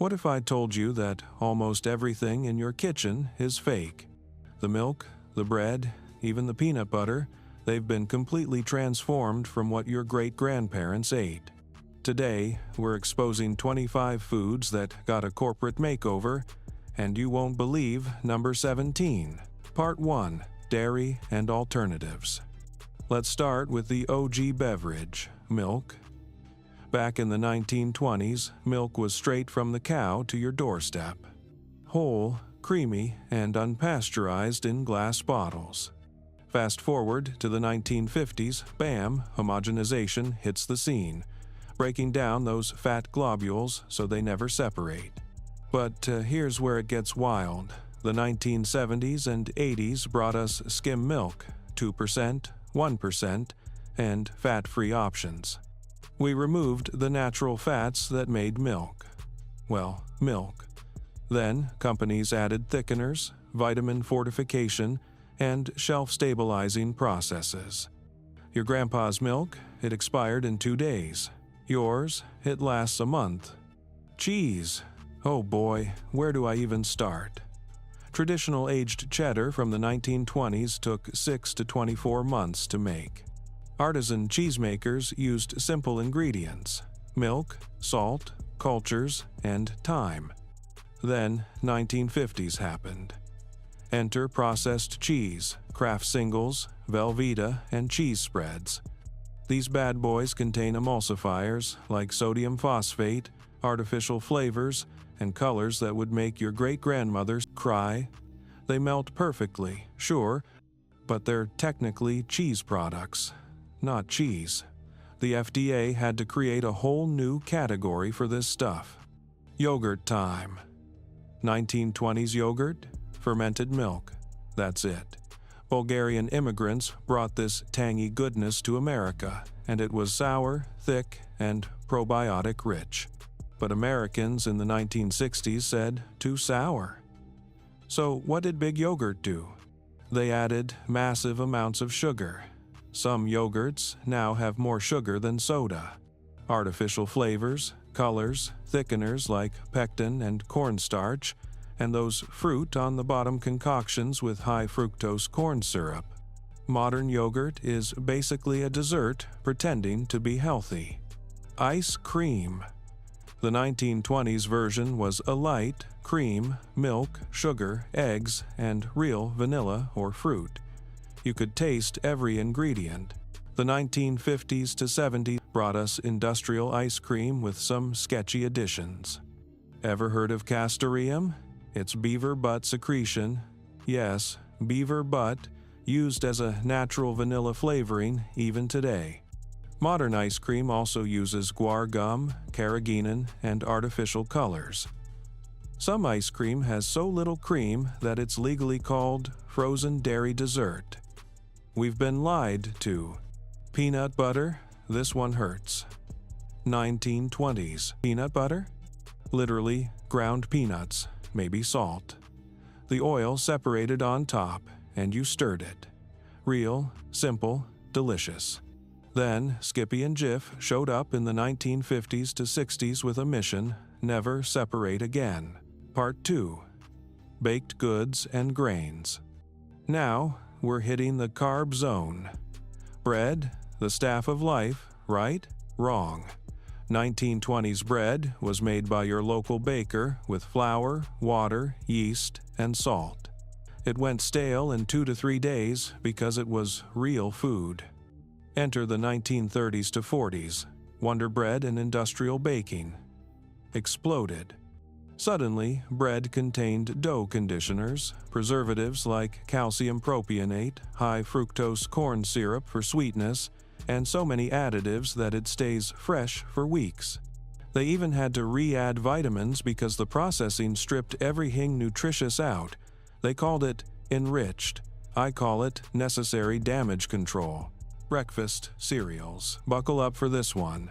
What if I told you that almost everything in your kitchen is fake? The milk, the bread, even the peanut butter, they've been completely transformed from what your great-grandparents ate. Today, we're exposing 25 foods that got a corporate makeover, and you won't believe number 17. Part 1. Dairy and Alternatives. Let's start with the OG beverage, milk. Back in the 1920s, milk was straight from the cow to your doorstep. Whole, creamy, and unpasteurized in glass bottles. Fast forward to the 1950s, bam, homogenization hits the scene, breaking down those fat globules so they never separate. But here's where it gets wild. The 1970s and 80s brought us skim milk, 2%, 1%, and fat-free options. We removed the natural fats that made milk. Well, milk. Then, companies added thickeners, vitamin fortification, and shelf-stabilizing processes. Your grandpa's milk, it expired in 2 days. Yours, it lasts a month. Cheese. Oh boy, where do I even start? Traditional aged cheddar from the 1920s took 6 to 24 months to make. Artisan cheesemakers used simple ingredients: milk, salt, cultures, and thyme. Then, 1950s happened. Enter processed cheese, Kraft singles, Velveeta, and cheese spreads. These bad boys contain emulsifiers like sodium phosphate, artificial flavors, and colors that would make your great-grandmothers cry. They melt perfectly, sure, but they're technically cheese products, not cheese. The FDA had to create a whole new category for this stuff. Yogurt time. 1920s yogurt, fermented milk. That's it. Bulgarian immigrants brought this tangy goodness to America, and it was sour, thick, and probiotic-rich. But Americans in the 1960s said, too sour. So what did Big Yogurt do? They added massive amounts of sugar. Some yogurts now have more sugar than soda. Artificial flavors, colors, thickeners like pectin and cornstarch, and those fruit on the bottom concoctions with high fructose corn syrup. Modern yogurt is basically a dessert pretending to be healthy. Ice cream. The 1920s version was a light, cream, milk, sugar, eggs, and real vanilla or fruit. You could taste every ingredient. The 1950s to 70s brought us industrial ice cream with some sketchy additions. Ever heard of castoreum? It's beaver butt secretion. Yes, beaver butt, used as a natural vanilla flavoring even today. Modern ice cream also uses guar gum, carrageenan, and artificial colors. Some ice cream has so little cream that it's legally called frozen dairy dessert. We've been lied to. Peanut butter, this one hurts. 1920s. Peanut butter? Literally, ground peanuts, maybe salt. The oil separated on top, and you stirred it. Real, simple, delicious. Then, Skippy and Jif showed up in the 1950s to 60s with a mission: never separate again. Part 2. Baked goods and grains. Now, we're hitting the carb zone. Bread, the staff of life, right? Wrong. 1920s bread was made by your local baker with flour, water, yeast, and salt. It went stale in 2 to 3 days because it was real food. Enter the 1930s to 40s. Wonder Bread and industrial baking. Exploded. Suddenly, bread contained dough conditioners, preservatives like calcium propionate, high fructose corn syrup for sweetness, and so many additives that it stays fresh for weeks. They even had to re-add vitamins because the processing stripped everything nutritious out. They called it enriched. I call it necessary damage control. Breakfast cereals. Buckle up for this one.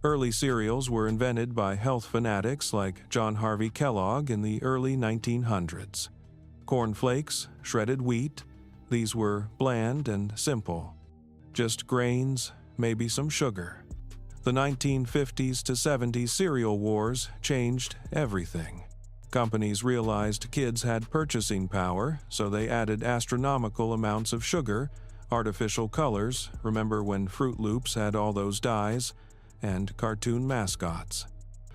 Early cereals were invented by health fanatics like John Harvey Kellogg in the early 1900s. Corn flakes, shredded wheat, these were bland and simple. Just grains, maybe some sugar. The 1950s to 70s cereal wars changed everything. Companies realized kids had purchasing power, so they added astronomical amounts of sugar, artificial colors, remember when Fruit Loops had all those dyes, and cartoon mascots.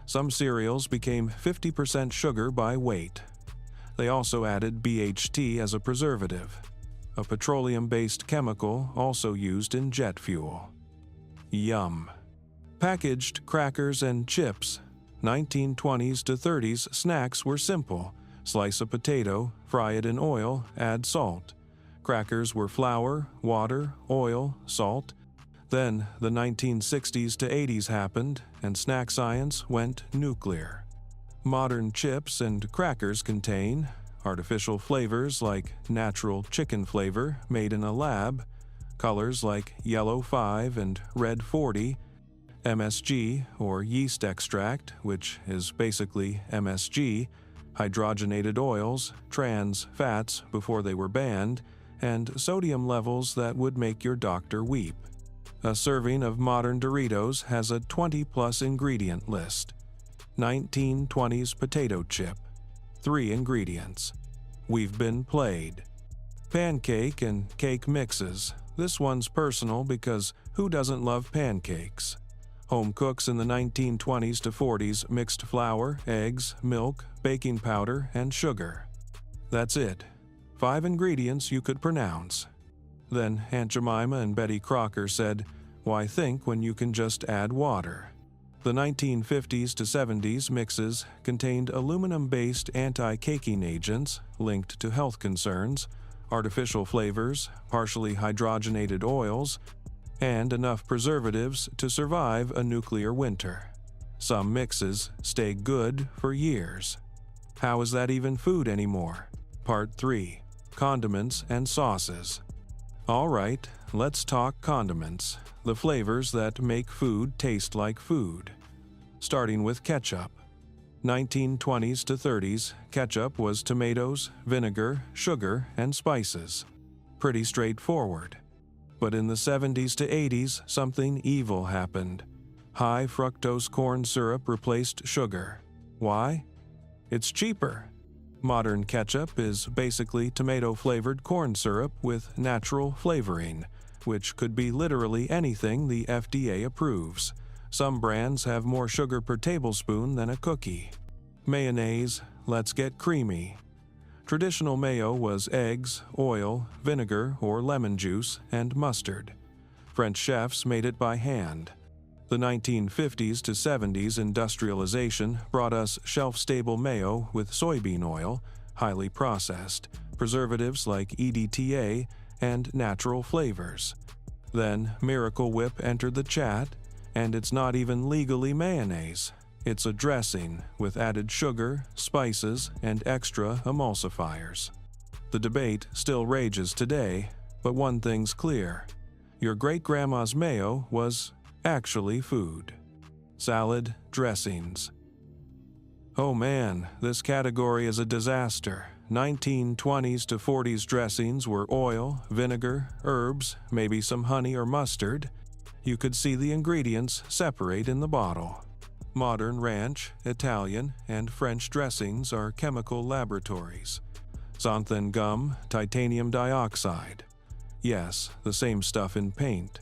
Some cereals became 50% sugar by weight. They also added BHT as a preservative, a petroleum-based chemical also used in jet fuel. Yum. Packaged crackers and chips. 1920s to 30s snacks were simple. Slice a potato, fry it in oil, add salt. Crackers were flour, water, oil, salt. Then the 1960s to 80s happened, and snack science went nuclear. Modern chips and crackers contain artificial flavors like natural chicken flavor made in a lab, colors like yellow 5 and red 40, MSG, or yeast extract, which is basically MSG, hydrogenated oils, trans fats before they were banned, and sodium levels that would make your doctor weep. A serving of modern Doritos has a 20-plus ingredient list. 1920s potato chip. 3 ingredients. We've been played. Pancake and cake mixes. This one's personal because who doesn't love pancakes? Home cooks in the 1920s to 40s mixed flour, eggs, milk, baking powder, and sugar. That's it. 5 ingredients you could pronounce. Then Aunt Jemima and Betty Crocker said, "Why think when you can just add water?" The 1950s to 70s mixes contained aluminum-based anti-caking agents linked to health concerns, artificial flavors, partially hydrogenated oils, and enough preservatives to survive a nuclear winter. Some mixes stay good for years. How is that even food anymore? Part 3. Condiments and Sauces. All right, let's talk condiments, the flavors that make food taste like food. Starting with ketchup. 1920s to 30s, ketchup was tomatoes, vinegar, sugar, and spices. Pretty straightforward. But in the 70s to 80s, something evil happened. High fructose corn syrup replaced sugar. Why? It's cheaper. Modern ketchup is basically tomato-flavored corn syrup with natural flavoring, which could be literally anything the FDA approves. Some brands have more sugar per tablespoon than a cookie. Mayonnaise, let's get creamy. Traditional mayo was eggs, oil, vinegar or lemon juice, and mustard. French chefs made it by hand. The 1950s to 70s industrialization brought us shelf-stable mayo with soybean oil, highly processed, preservatives like EDTA, and natural flavors. Then Miracle Whip entered the chat, and it's not even legally mayonnaise. It's a dressing with added sugar, spices, and extra emulsifiers. The debate still rages today, but one thing's clear. Your great-grandma's mayo was actually food. Salad dressings. Oh man, this category is a disaster. 1920s to 40s dressings were oil, vinegar, herbs, maybe some honey or mustard. You could see the ingredients separate in the bottle. Modern ranch, Italian, and French dressings are chemical laboratories. Xanthan gum, titanium dioxide. Yes, the same stuff in paint.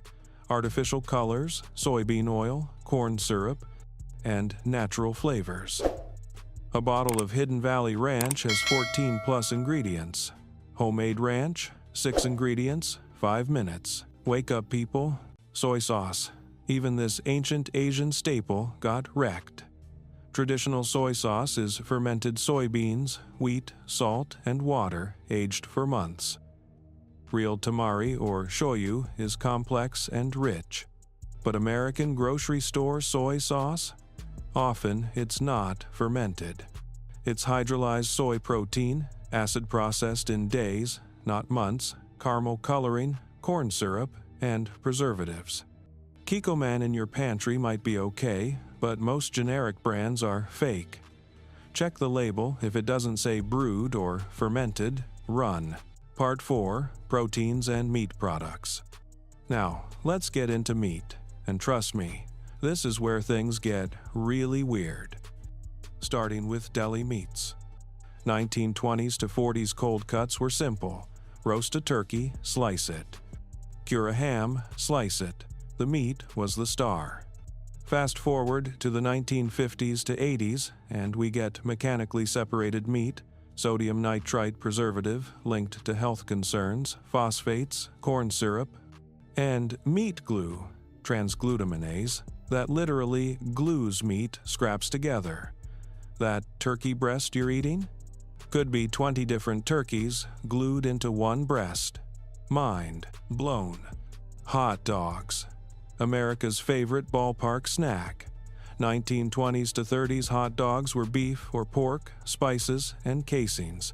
Artificial colors, soybean oil, corn syrup, and natural flavors. A bottle of Hidden Valley Ranch has 14+ ingredients. Homemade ranch, 6 ingredients, 5 minutes. Wake up, people. Soy sauce. Even this ancient Asian staple got wrecked. Traditional soy sauce is fermented soybeans, wheat, salt, and water aged for months. Real tamari or shoyu is complex and rich. But American grocery store soy sauce? Often it's not fermented. It's hydrolyzed soy protein, acid processed in days, not months, caramel coloring, corn syrup, and preservatives. Kikkoman in your pantry might be okay, but most generic brands are fake. Check the label. If it doesn't say brewed or fermented, run. Part 4. Proteins and meat products. Now, let's get into meat. And trust me, This is where things get really weird. Starting with deli meats. 1920s to 40s cold cuts were simple. Roast a turkey, slice it. Cure a ham, slice it. The meat was the star. Fast forward to the 1950s to 80s, and we get mechanically separated meat, sodium nitrite preservative linked to health concerns, phosphates, corn syrup, and meat glue, transglutaminase, that literally glues meat scraps together. That turkey breast you're eating? Could be 20 different turkeys glued into one breast. Mind blown. Hot dogs. America's favorite ballpark snack. 1920s to 30s hot dogs were beef or pork, spices, and casings.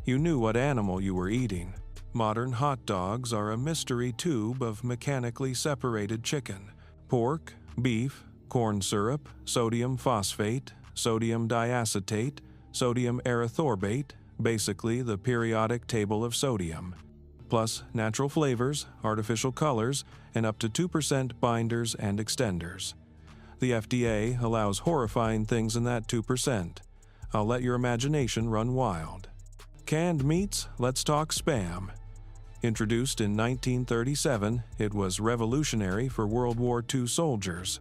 You knew what animal you were eating. Modern hot dogs are a mystery tube of mechanically separated chicken, pork, beef, corn syrup, sodium phosphate, sodium diacetate, sodium erythorbate, basically the periodic table of sodium, plus natural flavors, artificial colors, and up to 2% binders and extenders. The FDA allows horrifying things in that 2%. I'll let your imagination run wild. Canned meats, let's talk Spam. Introduced in 1937, it was revolutionary for World War II soldiers.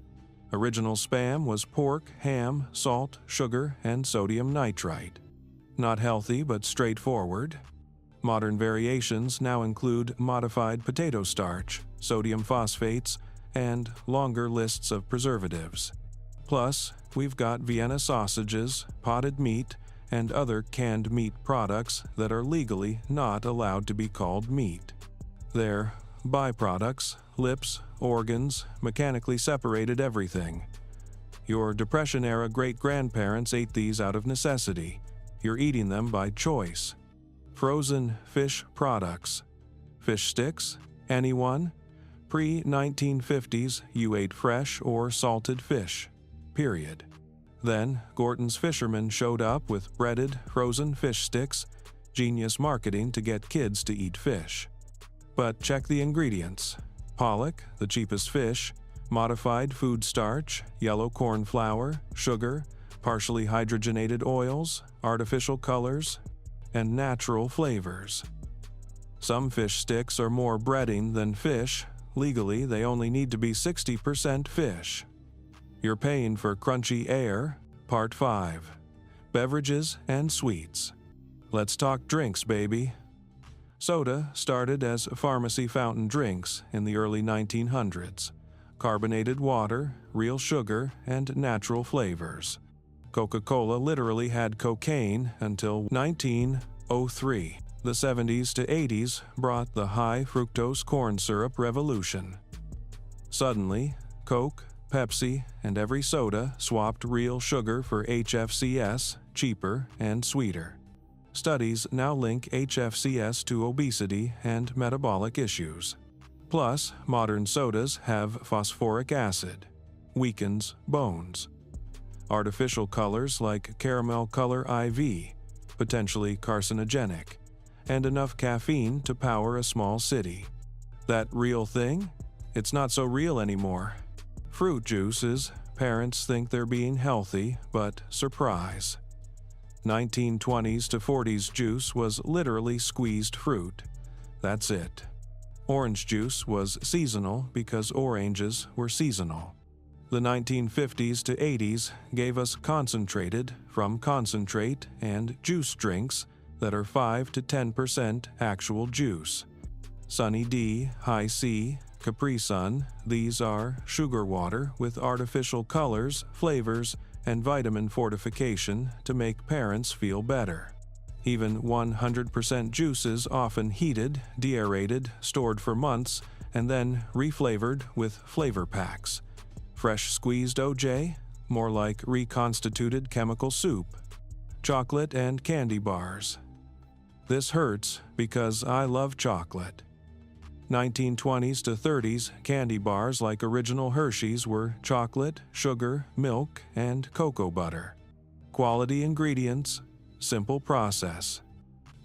Original Spam was pork, ham, salt, sugar, and sodium nitrite. Not healthy but straightforward. Modern variations now include modified potato starch, sodium phosphates, and longer lists of preservatives. Plus, we've got Vienna sausages, potted meat, and other canned meat products that are legally not allowed to be called meat. They're byproducts, lips, organs, mechanically separated everything. Your Depression-era great-grandparents ate these out of necessity. You're eating them by choice. Frozen fish products. Fish sticks? Anyone? Pre-1950s, you ate fresh or salted fish. Period. Then, Gorton's fishermen showed up with breaded, frozen fish sticks. Genius marketing to get kids to eat fish. But check the ingredients. Pollock, the cheapest fish, modified food starch, yellow corn flour, sugar, partially hydrogenated oils, artificial colors, and natural flavors. Some fish sticks are more breading than fish. Legally, they only need to be 60% fish. You're paying for crunchy air. Part 5. Beverages and sweets. Let's talk drinks, baby. Soda started as pharmacy fountain drinks in the early 1900s. Carbonated water, real sugar, and natural flavors. Coca-Cola literally had cocaine until 1903. The 70s to 80s brought the high fructose corn syrup revolution. Suddenly, Coke, Pepsi, and every soda swapped real sugar for HFCS, cheaper and sweeter. Studies now link HFCS to obesity and metabolic issues. Plus, modern sodas have phosphoric acid. Weakens bones. Artificial colors like caramel color IV, potentially carcinogenic, and enough caffeine to power a small city. That real thing? It's not so real anymore. Fruit juices, parents think they're being healthy, but surprise. 1920s to 40s juice was literally squeezed fruit. That's it. Orange juice was seasonal because oranges were seasonal. The 1950s to 80s gave us concentrated from concentrate and juice drinks that are 5 to 10% actual juice. Sunny D, High C, Capri Sun, these are sugar water with artificial colors, flavors, and vitamin fortification to make parents feel better. Even 100% juices often heated, deaerated, stored for months, and then reflavored with flavor packs. Fresh squeezed OJ? More like reconstituted chemical soup. Chocolate and candy bars. This hurts because I love chocolate. 1920s to 30s candy bars like Original Hershey's were chocolate, sugar, milk, and cocoa butter. Quality ingredients, simple process.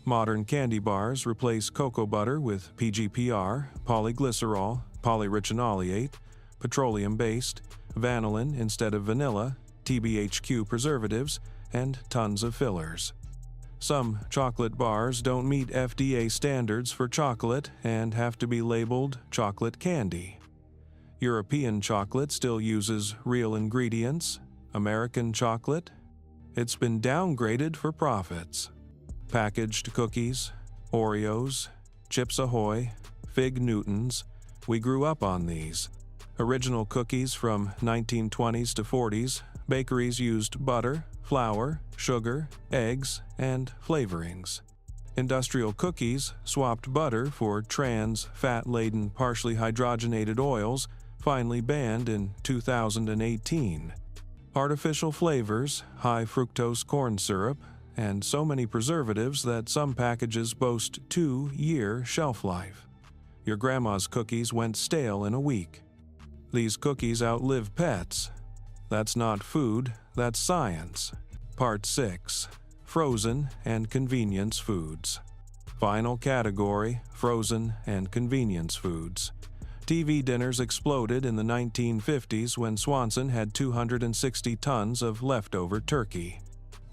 Modern candy bars replace cocoa butter with PGPR, polyglycerol, polyricinoleate, petroleum-based, vanillin instead of vanilla, TBHQ preservatives, and tons of fillers. Some chocolate bars don't meet FDA standards for chocolate and have to be labeled chocolate candy. European chocolate still uses real ingredients. American chocolate? It's been downgraded for profits. Packaged cookies, Oreos, Chips Ahoy, Fig Newtons, we grew up on these. Original cookies from 1920s to 40s, bakeries used butter, flour, sugar, eggs, and flavorings. Industrial cookies swapped butter for trans, fat-laden, partially hydrogenated oils, finally banned in 2018. Artificial flavors, high fructose corn syrup, and so many preservatives that some packages boast 2-year shelf life. Your grandma's cookies went stale in a week. These cookies outlive pets. That's not food, that's science. Part 6. Frozen and convenience foods. Final category, frozen and convenience foods. TV dinners exploded in the 1950s when Swanson had 260 tons of leftover turkey.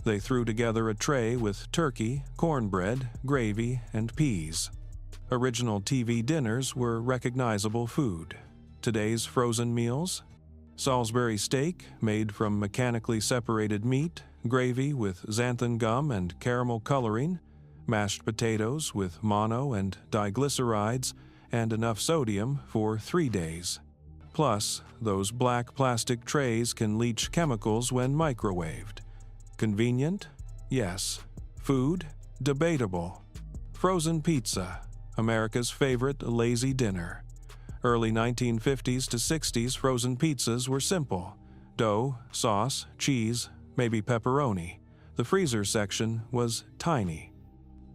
They threw together a tray with turkey, cornbread, gravy, and peas. Original TV dinners were recognizable food. Today's frozen meals? Salisbury steak made from mechanically separated meat, gravy with xanthan gum and caramel coloring, mashed potatoes with mono and diglycerides, and enough sodium for 3 days. Plus, those black plastic trays can leach chemicals when microwaved. Convenient? Yes. Food? Debatable. Frozen pizza, America's favorite lazy dinner. Early 1950s to 60s frozen pizzas were simple. Dough, sauce, cheese, maybe pepperoni. The freezer section was tiny.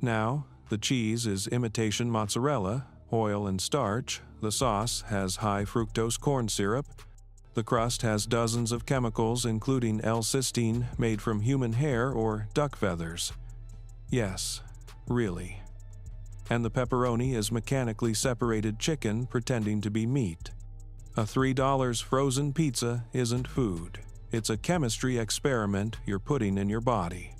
Now, the cheese is imitation mozzarella, oil and starch. The sauce has high fructose corn syrup. The crust has dozens of chemicals including L-cysteine made from human hair or duck feathers. Yes, really. And the pepperoni is mechanically separated chicken pretending to be meat. A $3 frozen pizza isn't food. It's a chemistry experiment you're putting in your body.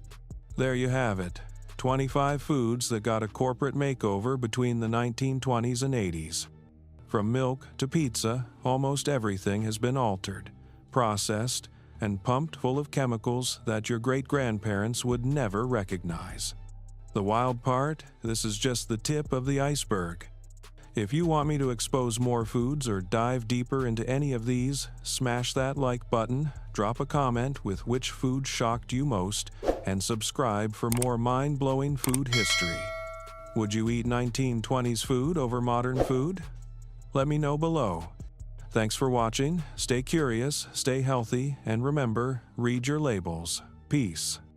There you have it. 25 foods that got a corporate makeover between the 1920s and 80s. From milk to pizza, almost everything has been altered, processed, and pumped full of chemicals that your great-grandparents would never recognize. The wild part, this is just the tip of the iceberg. If you want me to expose more foods or dive deeper into any of these, smash that like button, drop a comment with which food shocked you most, and subscribe for more mind-blowing food history. Would you eat 1920s food over modern food? Let me know below. Thanks for watching, stay curious, stay healthy, and remember, read your labels. Peace.